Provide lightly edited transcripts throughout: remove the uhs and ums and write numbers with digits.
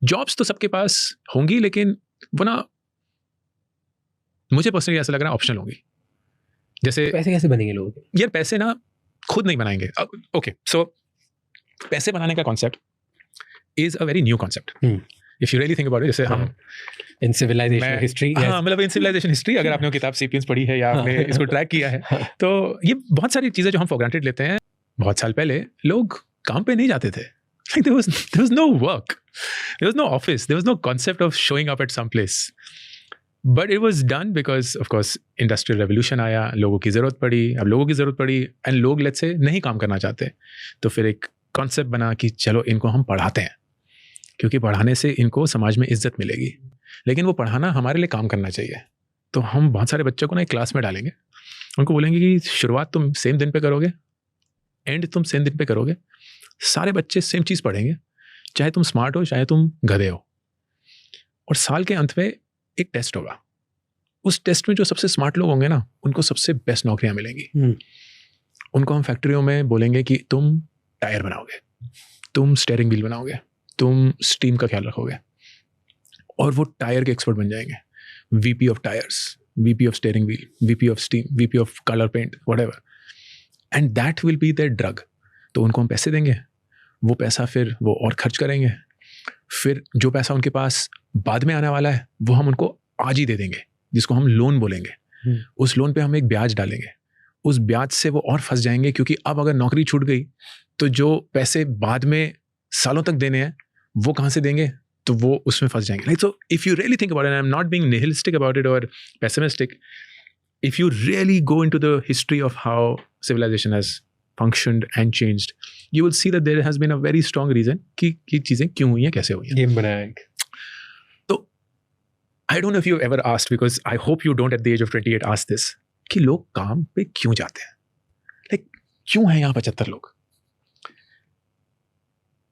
Jobs तो सबके पास होंगी, लेकिन वो ना, मुझे पर्सनली ऐसा लग रहा है ऑप्शनल होंगी. जैसे पैसे कैसे बनेंगे लोगों के? यार पैसे ना खुद नहीं बनाएंगे. ओके, सो पैसे बनाने का concept is a very new concept. If you really think about it, जैसे हम इन सिविलाइजेशन हिस्ट्री, हाँ, मतलब इन सिविलाइजेशन हिस्ट्री, अगर आपने वो किताब सेपियंस पढ़ी है या आपने इसको ट्रैक किया है, तो ये बहुत सारी चीजें जो हम फॉर ग्रांटेड लेते हैं. बहुत साल पहले लोग काम पे नहीं जाते थे. Like there was no work, there was no office, there was no concept of showing up at some place. But it was done because of course industrial revolution आया, लोगों की जरूरत पड़ी. अब लोगों की जरूरत पड़ी एंड लोग लेट्स से नहीं काम करना चाहते, तो फिर एक कॉन्सेप्ट बना कि चलो इनको हम पढ़ाते हैं, क्योंकि पढ़ाने से इनको समाज में इज्जत मिलेगी. लेकिन वो पढ़ाना हमारे लिए काम करना चाहिए. तो हम बहुत सारे बच्चों को ना एक क्लास में डालेंगे, उनको बोलेंगे कि शुरुआत तुम सेम दिन पे करोगे, एंड तुम सेम दिन पे करोगे. सारे बच्चे सेम चीज़ पढ़ेंगे, चाहे तुम स्मार्ट हो चाहे तुम गधे हो. और साल के अंत में एक टेस्ट होगा. उस टेस्ट में जो सबसे स्मार्ट लोग होंगे ना, उनको सबसे बेस्ट नौकरियां मिलेंगी. उनको हम फैक्ट्रियों में बोलेंगे कि तुम टायर बनाओगे, तुम स्टीयरिंग व्हील बनाओगे, तुम स्टीम का ख्याल रखोगे, और वो टायर के एक्सपर्ट बन जाएंगे. VP of tyres, VP of steering wheel, VP of steam, VP of colour paint, whatever. And that will be their drug. तो उनको हम पैसे देंगे, वो पैसा फिर वो और खर्च करेंगे. फिर जो पैसा उनके पास बाद में आने वाला है वो हम उनको आज ही दे देंगे, जिसको हम लोन बोलेंगे. उस लोन पे हम एक ब्याज डालेंगे. उस ब्याज से वो और फंस जाएंगे, क्योंकि अब अगर नौकरी छूट गई तो जो पैसे बाद में सालों तक देने हैं वो कहाँ से देंगे, तो वो उसमें फंस जाएंगे. Like so if you really think about it, I am not being nihilistic about it और pessimistic, if you really go into the history of how civilization has functioned and changed, you will see that there has been a very strong reason कि चीजें क्यों हुई हैं, कैसे हुई हैं. Game बनाया. तो I don't know if you've ever asked, because I hope you don't at the age of 28 ask this, कि लोग काम पे क्यों जाते हैं. Like क्यों हैं यहाँ 75 लोग?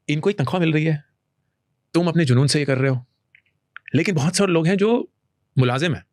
इनको एक तनख्वाह मिल रही है, तुम अपने जुनून से ये कर रहे हो. लेकिन बहुत सारे लोग हैं जो मुलाजिम हैं,